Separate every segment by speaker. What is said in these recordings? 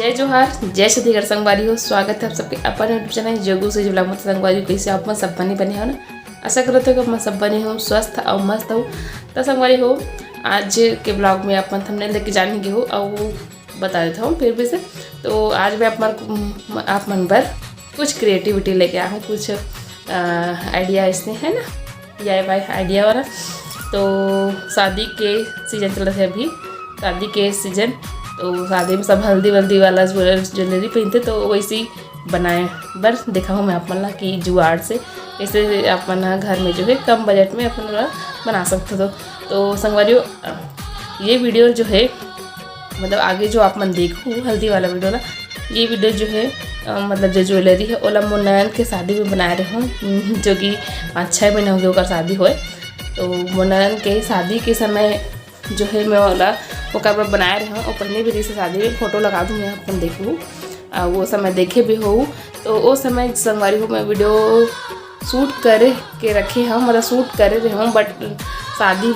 Speaker 1: जय जोहार, जय छत्तीसगढ़ संगवारी हो। स्वागत है आप सबके अपन यूट्यूब चैनल जगू से जुड़ा मत संगवारी। कैसे आप मन सब बने हो ना। आशा करते हो कि मैं सब बने हो स्वस्थ और मस्त हो। तो संगवारी हो, आज के ब्लॉग में आप थंबनेल देख के जानेंगे हो और वो बता देता हूँ फिर भी से। तो आज मैं आप मन पर कुछ क्रिएटिविटी लेके आया हूँ, कुछ आइडिया इसमें है ना, DIY आइडिया वाला। तो शादी के सीजन चल रहे थे अभी, शादी के सीजन। तो शादी में सब हल्दी वल्दी वाला ज्वेलरी पहनते, तो वैसे ही बनाए बर देखा हूँ मैं अपन कि जुगाड़ से कैसे अपन घर में जो है कम बजट में अपन बना सकते हो। तो संगवारियों, ये वीडियो जो है मतलब आगे जो आप मन देखूँ हल्दी वाला वीडियो ना, ये वीडियो जो है मतलब जो ज्वेलरी है ओला मोनैन के शादी में बना रहे हूँ, जो कि 5-6 महीना हो गया ओकर शादी होए। तो मोनैन के शादी के समय जो है मैं वाला वो कब बनाए रहे हूँ और पहले भी जैसे शादी में फ़ोटो लगा दूँ मैं अपन देखूँ, वो समय देखे भी हो। तो वो समय संगवारी हो मैं वीडियो शूट करे के रखे हूँ, मतलब शूट करे रहे हूँ, बट शादी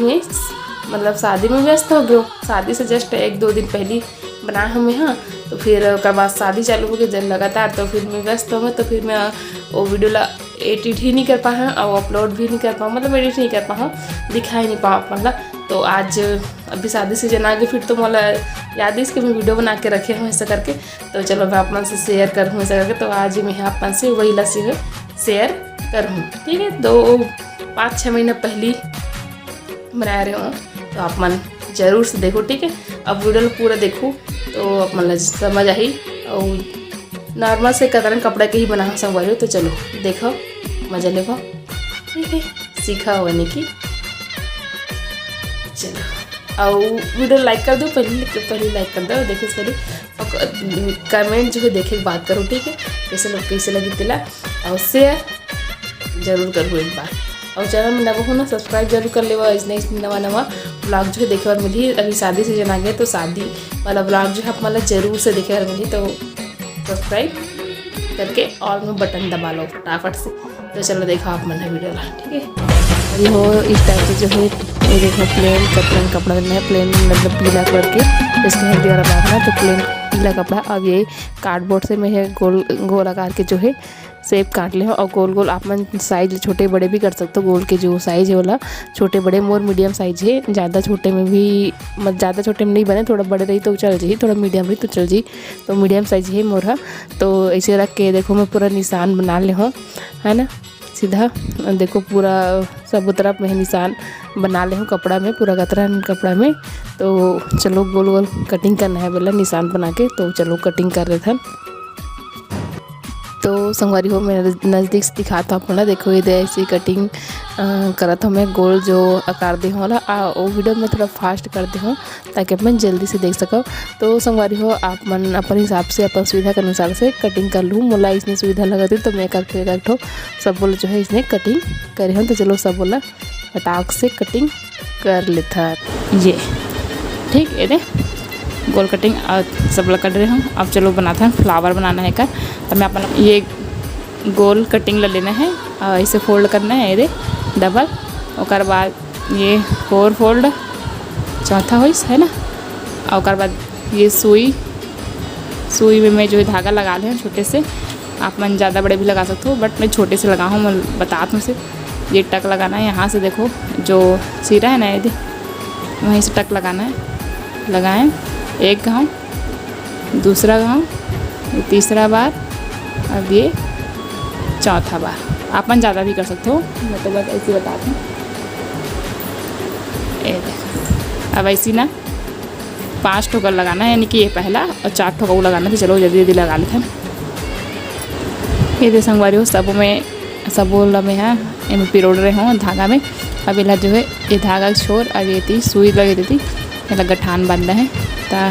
Speaker 1: में व्यस्त हो गए। शादी से जस्ट 1-2 दिन पहले बनाया हूँ मैं। हाँ, तो फिर उसके बाद शादी चालू हो गई जब लगातार, तो फिर मैं व्यस्त हो गई। तो फिर मैं वो वीडियो ला एडिट ही नहीं कर पाया और अपलोड भी नहीं कर पाऊँ, मतलब एडिट नहीं कर पाऊँ, दिखा ही नहीं पाऊँ मतलब। तो आज अभी शादी सीजन आ गई, फिर तो मतलब याद है इसके मैं वीडियो बना के रखे हूँ ऐसा करके। तो चलो मैं अपन से शेयर करूँ ऐसा करके। तो आज मैं अपन से वही लस्सी है शेयर करूँ, ठीक है। 5-6 महीने पहले बना रहे हूँ, तो आप मन जरूर से देखो, ठीक है। अब वीडियो पूरा देखो तो आप मतलब समझ आई। और नॉर्मल से कतरन कपड़ा के ही बना संगवारी हो। तो चलो देखो, मजा लेगा, ठीक है, सीखा होने की। चलो और वीडियो लाइक कर दो, पहले लाइक कर दो, देखे पहले और कमेंट जो है देखे बात करो, ठीक है, कैसे लगी तिला। और शेयर जरूर करो एक बार। और चैनल में नवा हो ना, सब्सक्राइब जरूर कर लेवा। इसने नवा ब्लॉग जो है देखे बार मिली। अभी शादी सीजन आ गया, तो शादी वाला ब्लॉग जो है आप मतलब जरूर से देखे बार मिली। तो सब्सक्राइब करके और में बटन दबा लो फटाफट से। तो चलो देखो आप मन है वीडियो ला, ठीक है। ये हो इस टाइप से जो है, ये देखो प्लेन कपड़ा कपड़ा है, प्लेन मतलब पीला कलर के, इसके हल्दी वाला बांधना। तो प्लेन पीला कपड़ा। अब ये कार्डबोर्ड से मैं है गोल आकार के जो है शेप काट ले और गोल गोल आप मन साइज छोटे बड़े भी कर सकते हो। गोल के जो साइज है वाला छोटे बड़े मोर मीडियम साइज है, ज़्यादा छोटे में भी मतलब ज़्यादा छोटे में नहीं बने, थोड़ा बड़े रही तो चल जाए, थोड़ा मीडियम रही तो चल जाए। तो मीडियम साइज है मोरा। तो ऐसे रख के देखो मैं पूरा निशान बना ले हूँ, है ना, सीधा देखो पूरा सब तरफ में निशान बना ले हूँ कपड़ा में, पूरा कतरन कपड़ा में। तो चलो गोल गोल कटिंग करना है बोला निशान बना के। तो चलो कटिंग कर रहे थे। तो संगवारी हो मैं नज़दीक से दिखाता हूँ अपना, देखो ये ऐसी कटिंग करत हूँ मैं गोल जो आकार दे होला। वो वीडियो में थोड़ा फास्ट करते हूँ ताकि अपन जल्दी से देख सको। तो संगवारी हो आप मन अपन हिसाब से अपन सुविधा के अनुसार से कटिंग कर लूँ। मोला इसने सुविधा लगा दी तो मैं करके रखो सब बोला जो है इसने कटिंग करे हूँ। तो चलो सब बोला फटाक से कटिंग कर लेता ये, ठीक है। गोल कटिंग सब लोग कर रहे हूँ। अब चलो बनाते हैं, फ्लावर बनाना है कर। तो मैं अपना ये गोल कटिंग ले लेना है और इसे फोल्ड करना है ये डबल। और बाद ये 4 फोल्ड चौथा हो है ना। और बाद ये सुई में मैं जो है धागा लगा ले छोटे से। आप मन ज़्यादा बड़े भी लगा सकते हो, बट मैं छोटे से लगा हूँ, मैं बताता हूँ सिर्फ। ये टक लगाना है यहाँ से, देखो जो सिरा है ना ये वहीं से टक लगाना है। लगाएं एक घाव, दूसरा घाव, तीसरा बार, अब ये चौथा बार। आप मन ज़्यादा भी कर सकते हो, मैं तो बस ऐसे बताती हूँ। ये देखो अब ऐसी ना 5 ठोकर लगाना है, यानी कि ये पहला और 4 ठोकर लगाना। तो चलो जल्दी जल्दी लगा लेते हैं। ये दे संगवारी हो सब में है इन पिरोड़ रहे हों धागा में। अब इला जो है ये धागा छोड़ अब ये थी सुई लगे देती, इला गठान बांधना है। ता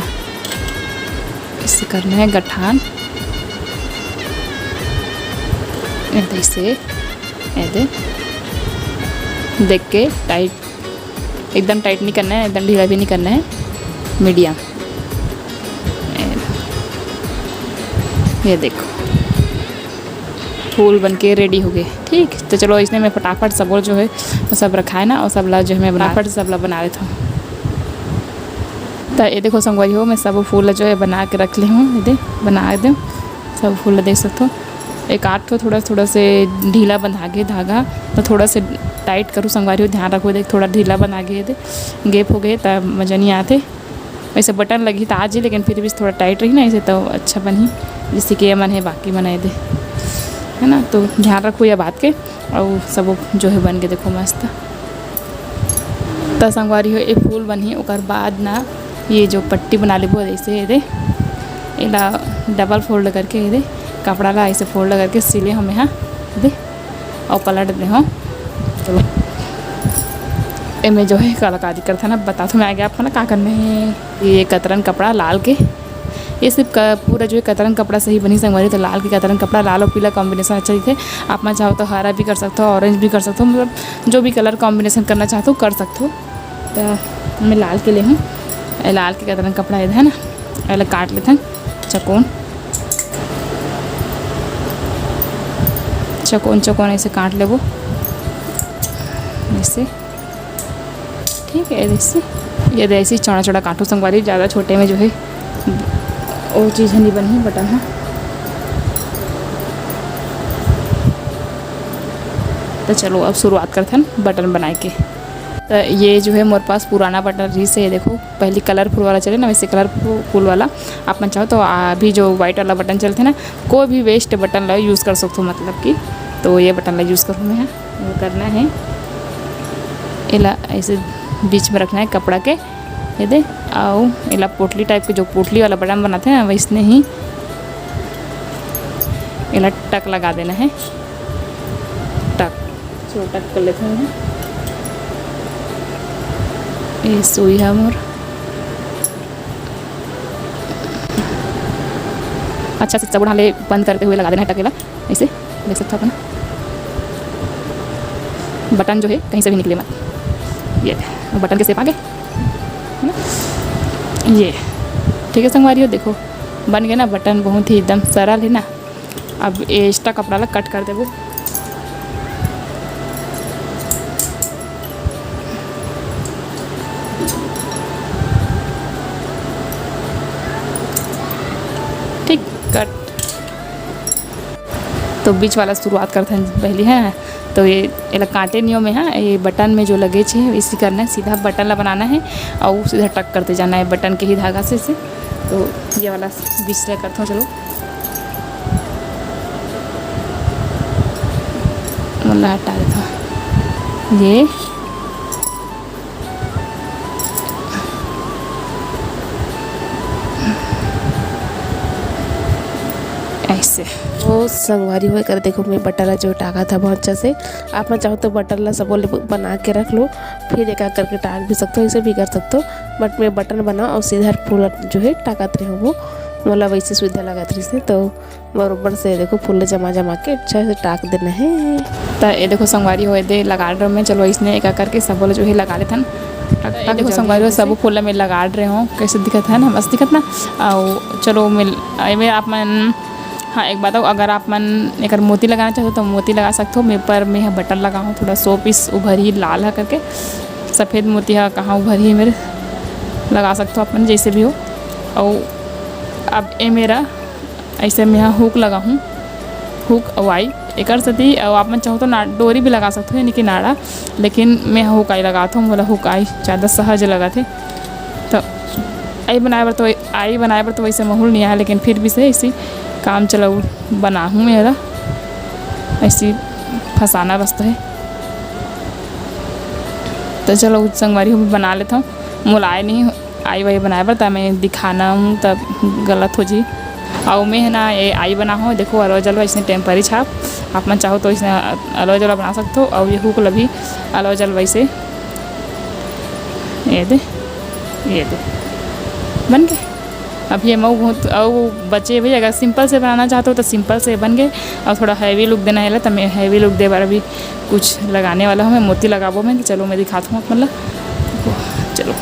Speaker 1: इससे करना है गठान ऐसे देख के टाइट, एकदम टाइट नहीं करना है, एकदम ढीला भी नहीं करना है, मीडियम। ये देखो फूल बनके रेडी हो गए, ठीक। तो चलो इसने मैं फटाफट सब जो है वो सब रखा है ना, और सब ला जो है मैं फटाफट सब ला बना लेता हूँ। तो ये देखो संगवारी हो, मैं सब फूल जो है बना के रख ली हूँ। ये बना दे सब फूल देख सकते हो। एक आठ तो थोड़ा से ढीला बंधा के धागा, तो थोड़ा से टाइट करूँ संगवारी हो, ध्यान रखो। देख थोड़ा ढीला बना के दे, गेप हो गए तब मज़ा नहीं आते। वैसे बटन लगी तो आज ही, लेकिन फिर भी थोड़ा टाइट रही ना ऐसे तो अच्छा बनी, जिससे कि ये मन है बाकी बनाए दे, है ना। तो ध्यान रखो ये बात के। और सब जो है बन के देखो मस्त। तो संगवारी हो ये फूल बनी, और बाद ना ये जो पट्टी बना लेबो ऐसे ये इला डबल फोल्ड करके ये कपड़ा ला ऐसे फोल्ड करके सिले हम यहाँ दे और पलट दे। हाँ चलो में जो है कलाकारी करता ना बता तो मैं आ गया आपको ना क्या करना है। ये कतरन कपड़ा लाल के, ये सिर्फ पूरा जो है कतरन कपड़ा से ही बनी संगवारी। तो लाल की कतरन कपड़ा, लाल और पीला कॉम्बिनेशन अच्छा दिखे। आप मैं चाहो तो हरा भी कर सकते हो, ऑरेंज भी कर सकते हो, मतलब जो भी कलर कॉम्बिनेशन करना चाहते हो कर सकते हो। तो मैं लाल के लिए हूँ, लाल के कतरन कपड़ा इधर है ना, अलग काट लेते हैं चकोन चकोन चकोन ऐसे काट ले वो ऐसे, ठीक है। ऐसे ये ऐसे चौड़ा चौड़ा काटो संगवारी, ज़्यादा छोटे में जो है वो चीज़ नहीं बनी बटन। हाँ तो चलो अब शुरुआत करते हैं बटन बनाए के। तो ये जो है मेरे पास पुराना बटन री से, देखो पहले कलरफुल वाला चले ना, वैसे कलरफुल वाला आप मन चाहो तो अभी जो वाइट वाला बटन चलते ना, कोई भी वेस्ट बटन ला यूज़ कर सकते हो, मतलब कि तो ये बटन ला यूज़ करूँ मैं। वो करना है इला ऐसे बीच में रखना है कपड़ा के ये दे, और इला पोटली टाइप के जो पोटली वाला बटन बनाते हैं ना वैसने ही इला टक लगा देना है। टक चलो टक कर लेते हैं। ये सुई है मोर, अच्छा से चबड़ा ले बंद करते हुए लगा देना है टकेला ऐसे, देख सकते हो अपना बटन जो है कहीं से भी निकले मत। ये बटन के शेप आ गए है ना, ये ठीक है संगवारी हो। देखो बन गया ना बटन, बहुत ही एकदम सरल है ना। अब एक्स्ट्रा कपड़ा ला कट कर दे वो, ठीक कट। तो बीच वाला शुरुआत करते हैं पहले है। तो ये कांटे नियो में है, ये बटन में जो लगे छे इसी करना है, सीधा बटन ला बनाना है और सीधा टक करते जाना है बटन के ही धागा से। तो ये वाला बीच से करता हूँ, चलो मुल्ला हटा देता हूँ। ये ऐसे वो संगवारी हुए कर। देखो मैं बटन जो टाका था बहुत अच्छा से, आप मैं चाहो तो बटन ला सब बना के रख लो, फिर एक करके टाक भी सकते हो, ऐसे भी कर सकते हो। बट मैं बटन बनाओ और सीधा फूल जो है टाकत रहे हो वो, मतलब वैसे सुविधा लगात रही से। तो बराबर से देखो फूल जमा जमा के अच्छा से टाक देना है। तो ये देखो संगवारी हो दे लगा रहे में, चलो इसने एक करके सब जो है लगा लेते हैं। देखो संगवारी सब फूल में लगा रहे हो, कैसे दिखत है ना, मस्त दिखत ना। और चलो मैं आप मन हाँ एक बात हो, अगर आप मन एक मोती लगाना चाहते हो तो मोती लगा सकते हो। मैं पर मैं बटन लगाऊँ थोड़ा 100 पीस उभर ही लाल है करके, सफ़ेद मोती है कहाँ उभर ही मेरे लगा सकते हो अपन जैसे भी हो। और अब ये मेरा ऐसे मैं यहाँ हुक लगा हूँ, हुक अवाई एक सती। और आप मन चाहो तो डोरी भी लगा सकते हो, यानी कि नाड़ा, लेकिन मैं हुक आई लगाता हूँ, बोला हुक आई ज़्यादा सहज लगा थे। तो आई बनाए पर तो वैसे माहौल नहीं आया, लेकिन फिर भी से ऐसी काम चलाऊ बना हूँ मेरा, ऐसी फंसाना बसता है। तो चलो संगवारी हूँ बना लेता हूँ, मुलाय नहीं आई वही बनाए पर तब मैं दिखाना हूँ तब गलत हो जी। और मैं है ना ये आई बना हूँ, देखो अलवा जलवा इसने टेम्परी छाप, आप मन चाहो तो इसने अलवा जलवा बना सकते हो। और ये हुक भी अलवा जलवा से ये दे बन गए। अब ये मऊ बहुत और बचे भाई, अगर सिंपल से बनाना चाहते हो तो सिंपल से बन गए। और थोड़ा हैवी लुक देना है तो मैं हैवी लुक दे बार अभी कुछ लगाने वाला हूँ, मैं मोती लगाबो मैं। चलो मैं दिखाता हूँ मतलब, चलो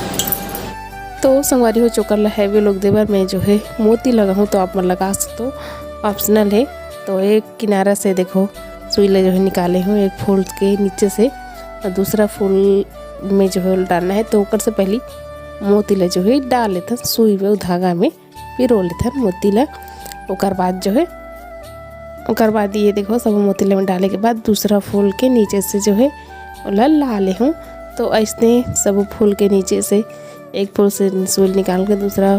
Speaker 1: तो संगवारी हो चोकर ला हैवी लुक दे बार मैं जो है मोती लगा हूँ, तो आप मन लगा सकते हो, ऑप्शनल है। तो एक किनारा से देखो सुई ले जो है निकाले हूँ एक फूल के नीचे से, और दूसरा फूल में जो है डालना है। तो ऊपर से पहले मोती ला जो है डाल लेथन सुई में धागा में पिरो लेथन मोती ला। ओकर बाद जो है ओकर बाद ये देखो सब मोती ला में डाले के बाद दूसरा फूल के नीचे से जो है ओला ला ले हूँ। तो ऐसने सब फूल के नीचे से एक फूल से सुई निकाल के दूसरा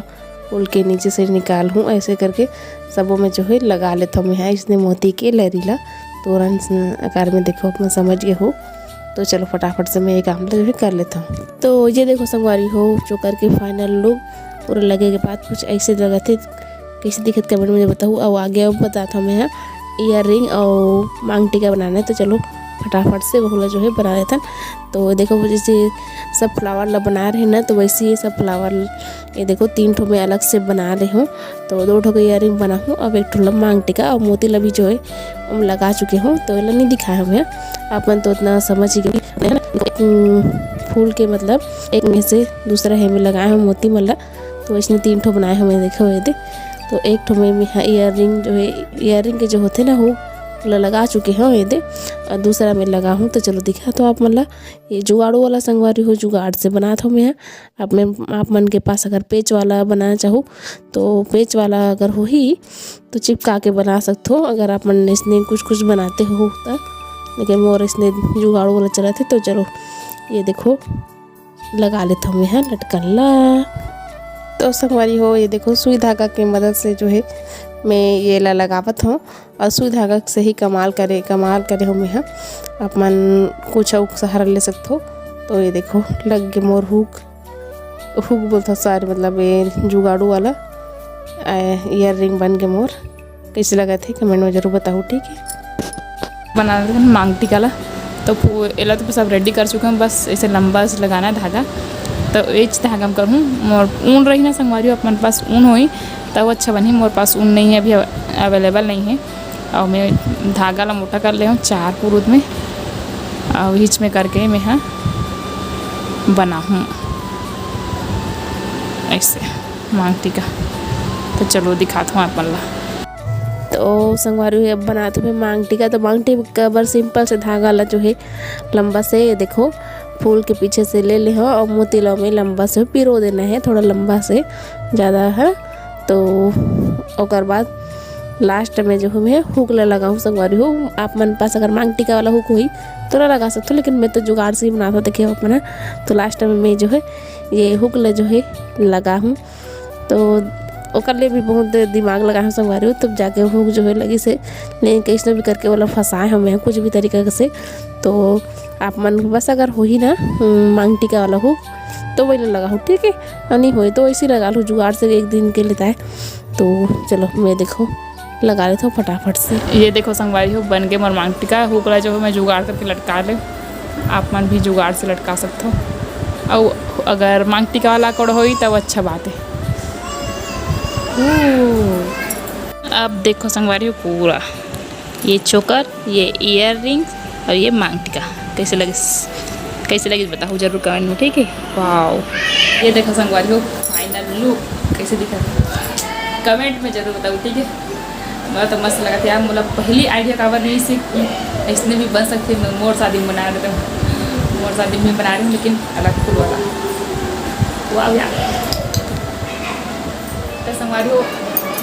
Speaker 1: फूल के नीचे से निकाल हूँ। ऐसे करके सबों में जो है लगा लेता हूँ मैं इसने मोती के लहरीला तोरण आकार में। देखो अपना समझ गए हो तो चलो फटाफट से मैं एक काम जो है कर लेता हूँ। तो ये देखो संगवारी हो जो करके फाइनल लुक पूरा लगे के बाद कुछ ऐसे लगा थे कैसे दिखत कमेंट में बताऊँ। और आगे अब बताता हूँ मैं ईयर रिंग और मांग टीका बनाना है। तो चलो फटाफट से वो जो है बना लेता। तो देखो जैसे सब फ्लावर ला बना रहे हैं ना, तो वैसे ही सब फ्लावर ये देखो 3 ठो मैं अलग से बना रही हूँ। तो 2 ठो का ईयर रिंग बना हूँ। अब 1 ठो मांग टीका और मोती ला भी जो है हम लगा चुके हूँ। तो ये नहीं दिखाया हमें अपन तो उतना समझ ही गए फूल के मतलब एक में से दूसरा है में लगाए हैं मोती मला। तो इसने 3 ठो बनाए हमें देखो ये तो 1 ठो में ईयर रिंग जो है ईयर रिंग के जो होते ना वो लगा चुके हैं ये दे और दूसरा में लगा हूँ। तो चलो दिखा तो आप मतलब ये जुगाड़ू वाला संगवारी हो जुगाड़ से बना था मैं। आप मन के पास अगर पेच वाला बनाना चाहो तो पेच वाला अगर हो ही तो चिपका के बना सकते हो। अगर आप मन इसने कुछ बनाते हो तो, लेकिन मोर इसने जुगाड़ू वाला चला थे। तो चलो ये देखो लगा लेता हूँ मैं लटकन ला। तो संगवारी हो ये देखो सुई धागा की मदद से जो है मैं ये ला लगावत हूँ। और सुई धागा से ही कमाल करे हो मैं आप मन कुछ सहारा ले सकते हो। तो ये देखो लग गए मोर हुक बोलता सारे मतलब ये जुगाड़ू वाला ईयर रिंग बन के मोर। कैसे लगा थे कमेंट में जरूर बताओ ठीक है।
Speaker 2: बना रहे हैं मांग टीका ला। तो एला तो सब रेडी कर चुके हैं, बस ऐसे लंबा से लगाना है धागा। तो एच धागा में करूँ मोर ऊन रही ना संगवारी अपने पास ऊन हुई तब अच्छा बनी। मोर पास ऊन नहीं है अभी अवेलेबल नहीं है। और मैं धागा ला मोटा कर ले हूँ 4 पुरुद में और हिच में करके मैं बना हूँ ऐसे मांग टीका। तो चलो दिखाता हूँ आप ला।
Speaker 1: तो संगवारी अब बनाते हुए मांग टीका। तो मांग टीका बर सिंपल से धागा ला जो है लंबा से देखो फूल के पीछे से ले हो और मोती ला में लंबा से पिरो देना है, थोड़ा लंबा से ज़्यादा है। तो ओकर बाद लास्ट में जो मैं हुक ला लगाऊँ संगवारी हो। आप मन पास अगर मांग टीका वाला हुक हुई तो ना लगा सकते हो, लेकिन मैं तो जुगाड़ से ही बनाता देखिए अपना। तो लास्ट में मैं जो है ये हुक ला जो है लगा हूँ। तो ओकर लिए भी बहुत दिमाग लगा है संगवारी हो तब जाके हुक जो है लगी से नहीं कैसे भी करके वाला फंसाए हमें कुछ भी तरीके से। तो आप मन बस अगर हो ही ना मांग टीका वाला हुक तो वही लगा हो ठीक है, और नहीं हो तो ऐसे लगा लो जुगाड़ से एक दिन के लेता है। तो चलो मैं देखो लगा लेता हूँ फटाफट से।
Speaker 2: ये देखो संगवारी हो बन के मोर मांग टीका हुक ला जो है मैं जुगाड़ करके लटका ले। आप मन भी जुगाड़ से लटका सकते हो और अगर मांग टीका वाला कड़ हो तब अच्छा बात है। अब देखो संगवारी हो पूरा ये चोकर ये ईयर रिंग्स और ये मांग टीका कैसे लगी बताओ जरूर कमेंट में ठीक है। वाह ये देखो संगवारी हो फाइनल लुक कैसे दिखा कमेंट में जरूर बताओ ठीक है। मैं तो मस्त लगा था यार, मतलब पहली आइडिया काबर नहीं सी इसने भी बन सकती है। मोर शादी में बना रहे थे मोर शादी में बना रही हूँ लेकिन अलग फूल वाला। वाह यार तो संगवारी हो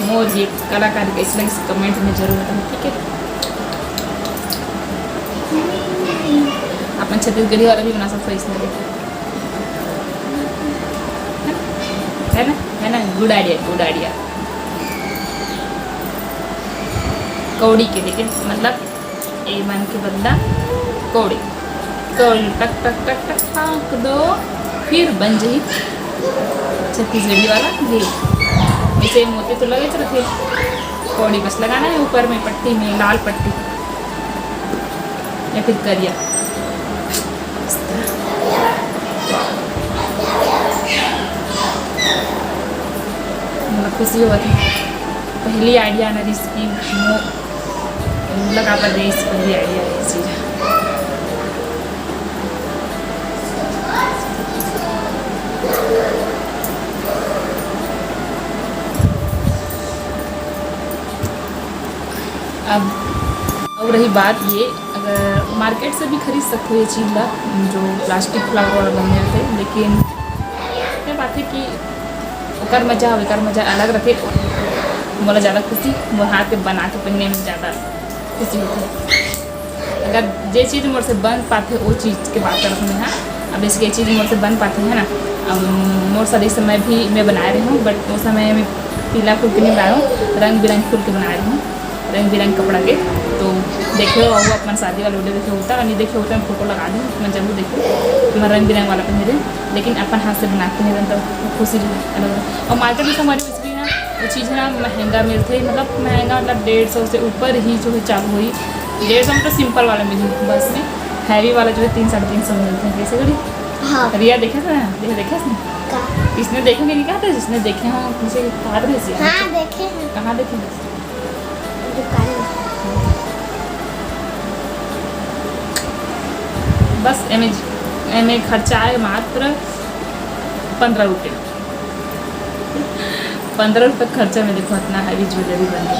Speaker 2: मोर ये कलाकारी कैसे लगी कमेंट में जरूर बताओ ठीक है। अपन छत्तीसगढ़ी वाला भी बना सकते हो इसमें है ना गुड आइडिया कौड़ी के लेकिन मतलब ए मन के बदला कौड़ी टक टक टक टक टाँक दो फिर बन जाए छत्तीसगढ़ी वाला ये ऐसे मोती तो लगे चलो फिर कौड़ी बस लगाना है ऊपर में पट्टी में लाल पट्टी या फिर करिया। खुशी हुआ थी पहली आइडिया ना रेसिपी लगा पर रेस पहली आइडिया चीज़। अब रही बात ये अगर मार्केट से भी खरीद सकते हो ये चीज़ ला जो प्लास्टिक फ्लावर वाला बन जाते हैं, लेकिन क्या बात बात है कि ओकर मजा और एकर मजा अलग रखे। मोला ज़्यादा खुशी मोर हाथ के बना के पहने में ज़्यादा खुशी होती है। अगर जे चीज़ मोर से बन पाते वो चीज़ के बात करत हूँ। हाँ, अब इसके चीज़ मोर से बन पाते हैं ना। अब मोर शादी समय भी मैं बना रही हूँ, बट उस समय में पीला फूल के नहीं बना रहा हूँ, रंग बिरंग फूल के बना रही हूँ, रंग बिरंग कपड़ा के। तो देखियो वो अपन शादी वाला वीडियो देखे होता और नहीं देखे होता मैं फोटो लगा दूँ, मैं जरूर देखो मैं रंग बिरंग वाला पहने रही। लेकिन अपन हाथ से बना के नहीं तो खुशी अलग। और मार्केट में हमारी बिजली ना वो चीज़ है ना महंगा मिलते, मतलब महंगा मतलब 150 से ऊपर ही जो है चालू हुई। 150 मतलब सिंपल वाला मिली, बस में हैवी वाला जो है 300-350 मिलते हैं। कैसे करी? हाँ, रिया देखे था ना, देखे इसने देखेंगे नहीं कहा था, जिसने देखे हों मुझे कहा था। हाँ देखे हैं। कहाँ देखे? दुकान में। बस एम खर्चा है मात्र 15 रुपये। 15 रुपये खर्चा में देखो इतना हैवी ज्वेलरी बन गई।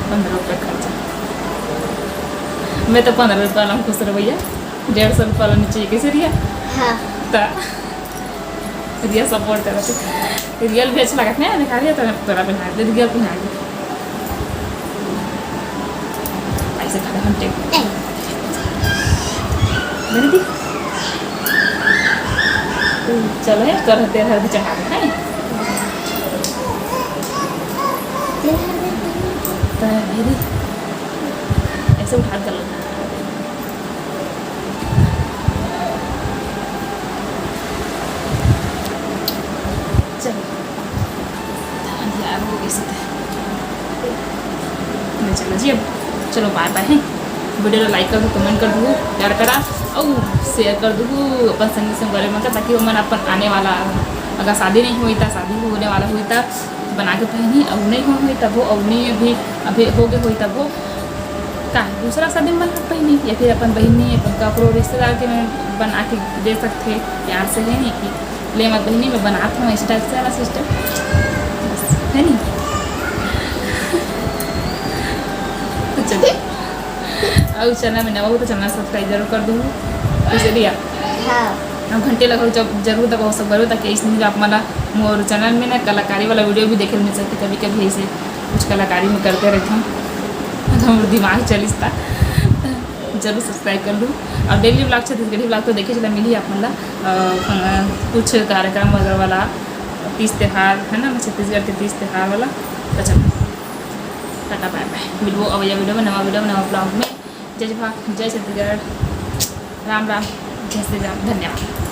Speaker 2: 15 रुपये खर्चा। मैं तो 15 रुपये वाला खुश रह भैया, 150 रुपये वाला नीचे कैसे रिया? हाँ तो रिया सपोर्ट कर रहे। रियल भी अच्छा लगा था, दिखा दिया तो तोरा पहना दे, रियल पहना दे। ऐसे खड़े हम टेप मैंने दी। चलो है कर तेरे हर भी चढ़ा दे हैं तो मेरी ऐसे उठा कर लो। चलो जी, अब चलो बाय बाय है। वीडियो लाइक कर दो, कमेंट कर दो, प्यार करा और शेयर कर दो अपन संगी से बारे में, ताकि मन अपन आने वाला अगर शादी नहीं हुई था, शादी होने वाला हुई था बना के पहनी, अब नहीं हुई तब वो अब नहीं अभी अभी हो गए हुई तब वो का दूसरा शादी में बना पहनी, या फिर अपन बहनी अपन कपड़ों रिश्तेदार के में बना के दे सकते। यार से है नहीं कि ले मत बहनी में बनाता हूँ इस टाइप से वाला सिस्टम बस है नहीं। और चैनल में नवा हो तो चैनल सब्सक्राइब जरूर कर दूँ। इसलिए हाँ घंटे लगो जब जरूर दबाओ सब करो, ताकि इसलिए आप मला मोर चैनल में ना कलाकारी वाला वीडियो भी देखे मिल सकते। कभी कभी ऐसे कुछ कलाकारी में करते रहता हूँ तो मोर दिमाग चलिसता, जरूर सब्सक्राइब कर लूँ। और डेली ब्लॉग छत्तीसगढ़ी ब्लॉग तो देखे चला मिली आप मतलब कुछ कार्यक्रम वगैरह वाला तीज त्यौहार है ना, छत्तीसगढ़ के तीज त्यौहार वाला। तो चलो टाटा बाय बाय, मिलबो अवैया वीडियो में, नवा ब्लॉग में। जय जय छत्तीसगढ़, राम राम, जय श्री राम, धन्यवाद।